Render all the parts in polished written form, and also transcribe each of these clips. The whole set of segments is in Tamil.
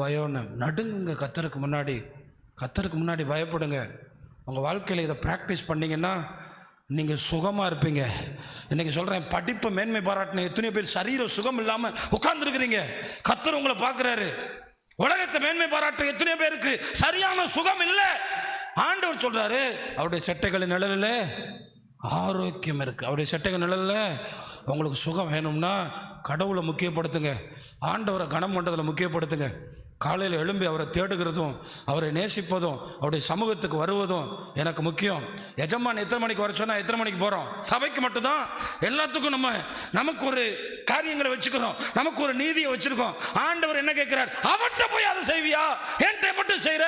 பயம்னு நடுங்குங்க. கத்தருக்கு முன்னாடி பயப்படுங்க. உங்கள் வாழ்க்கையில் இதை ப்ராக்டிஸ் பண்ணிங்கன்னா நீங்கள் சுகமாக இருப்பீங்க. இன்றைக்கி சொல்கிறேன், படிப்பை மேன்மை பாராட்டின எத்தனையோ பேர் சரீர சுகம் இல்லாமல் உட்கார்ந்துருக்கிறீங்க. கத்தர் உங்களை பார்க்குறாரு. உலகத்தை மேன்மை பாராட்டுற எத்தனையோ பேருக்கு சரியான சுகம் இல்லை. ஆண்டவர் சொல்கிறாரு, அவருடைய செட்டைகளின் நிழலில் ஆரோக்கியம் இருக்குது. அவருடைய செட்டைகள் நிழலில் உங்களுக்கு சுகம் வேணும்னா கடவுளை முக்கியப்படுத்துங்க. ஆண்டவரை கனம் பண்ணுறதில் முக்கியப்படுத்துங்க. காலையில் எழும்பி அவரை தேடுகிறதும் அவரை நேசிப்பதும் அவருடைய சமூகத்துக்கு வருவதும் எனக்கு முக்கியம். எஜமான் எத்தனை மணிக்கு வர சொன்னால் எத்தனை மணிக்கு போகிறோம்? சபைக்கு மட்டும்தான். எல்லாத்துக்கும் நமக்கு ஒரு காரியங்களை வச்சுக்கிறோம், நமக்கு ஒரு நீதியை வச்சுருக்கோம். ஆண்டவர் என்ன கேட்குறார்? அவன்கிட்ட போய் அதை செய்வியா? என்கிட்ட மட்டும் செய்கிற.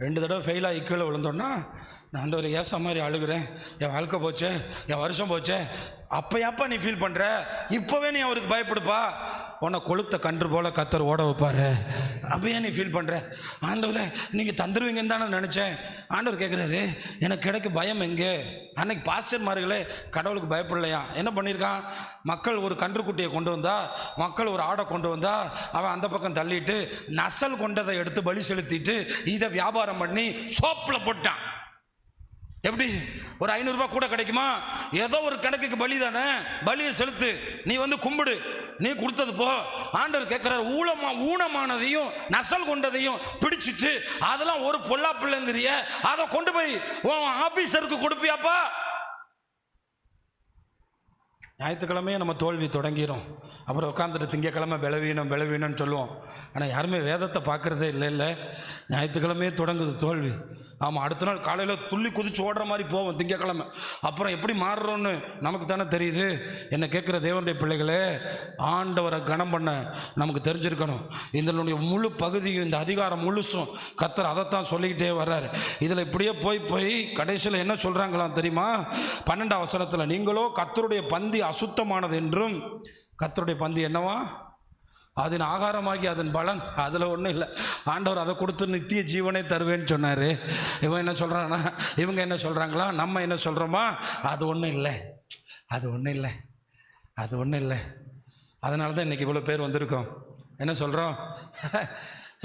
2 தடவை ஃபெயிலாகி கீழே விழுந்தோன்னா நான் ஆண்டவர் ஏசா மாதிரி அழுகிறேன், என் வாழ்க்கை போச்சே, என் வருஷம் போச்சே. அப்போ நீ ஃபீல் பண்ணுற? இப்போவே நீ அவருக்கு பயப்படுப்பா. உன்னை கொளுத்த கன்று போல கத்தர் ஓட வைப்பார். அப்போயே நீ ஃபீல் பண்ணுற? ஆண்டவரே நீங்கள் தந்துடுவீங்கன்னு தானே நினச்சேன். ஆண்டவர் கேட்குறாரு, எனக்கு கிடைக்க பயம் எங்கே? அன்னைக்கு பாஸ்டர்மார்களே கடவுளுக்கு பயப்படலையா? என்ன பண்ணியிருக்கான்? மக்கள் ஒரு கன்றுக்குட்டியை கொண்டு வந்தா, மக்கள் ஒரு ஆடை கொண்டு வந்தா, அவன் அந்த பக்கம் தள்ளிட்டு நசல் கொண்டதை எடுத்து பலி செலுத்திட்டு இதை வியாபாரம் பண்ணி சோப்பில் போட்டான். எப்படி ஒரு 500 ரூபாய் கூட கிடைக்குமா? ஏதோ ஒரு கணக்குக்கு பலி தானே, பலியை செலுத்து, நீ வந்து கும்பிடு, நீ கொடுத்தது போ. ஆண்டவர் கேட்கிறார், ஊனமானதையும் நசல் கொண்டதையும் பிடிச்சிட்டு அதெல்லாம் ஒரு பொல்லா பிள்ளைங்கிறிய, அதை கொண்டு போய் உன் ஆபீசருக்கு கொடுப்பியாப்பா? ஞாயிற்றுக்கிழமையே நம்ம தோல்வி தொடங்கிடும். அப்புறம் உட்காந்துட்டு திங்கக்கிழமை பலவீனம்னு சொல்லுவோம். ஆனால் யாருமே வேதத்தை பார்க்குறதே இல்லை. ஞாயிற்றுக்கிழமையே தொடங்குது தோல்வி. ஆமாம், அடுத்த நாள் காலையில் துள்ளி குதிச்சு ஓடுற மாதிரி போவோம் திங்கக்கிழமை. அப்புறம் எப்படி மாறுறோன்னு நமக்கு தானே தெரியுது. என்னை கேட்குற தேவனுடைய பிள்ளைகளே, ஆண்டவரை கனம் பண்ண நமக்கு தெரிஞ்சிருக்கணும். இதனுடைய முழு பகுதியும், இந்த அதிகாரம் முழுசும் கத்தர் அதைத்தான் சொல்லிக்கிட்டே வர்றாரு. இதில் இப்படியே போய் கடைசியில் என்ன சொல்கிறாங்களாம் தெரியுமா? 12ஆம் வசனத்தில், நீங்களோ கத்தருடைய பந்தி அசுத்தமானது என்றும், கர்த்தருடைய பந்தி என்னவா? அதன் ஆகாரமாகி அதன் பலன், அதில் ஒன்றும் இல்லை. ஆண்டவர் அதை கொடுத்து நித்திய ஜீவனை தருவேன்னு சொன்னார். இவன் என்ன சொல்கிறான்னா, இவங்க என்ன சொல்கிறாங்களா, நம்ம என்ன சொல்கிறோமா? அது ஒன்றும் இல்லை. அதனால தான் இன்றைக்கி இவ்வளோ பேர் வந்திருக்கோம். என்ன சொல்கிறோம்?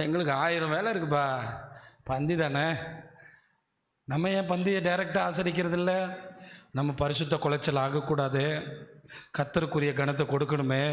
எங்களுக்கு 1000 வேலை இருக்குப்பா, பந்தி தானே. நம்ம ஏன் பந்தியை டைரெக்டாக ஆசரிக்கிறது இல்லை? நம்ம பரிசுத்த குலைச்சல் ஆகக்கூடாது, கர்த்தருக்குரிய கனத்தை கொடுக்கணுமே.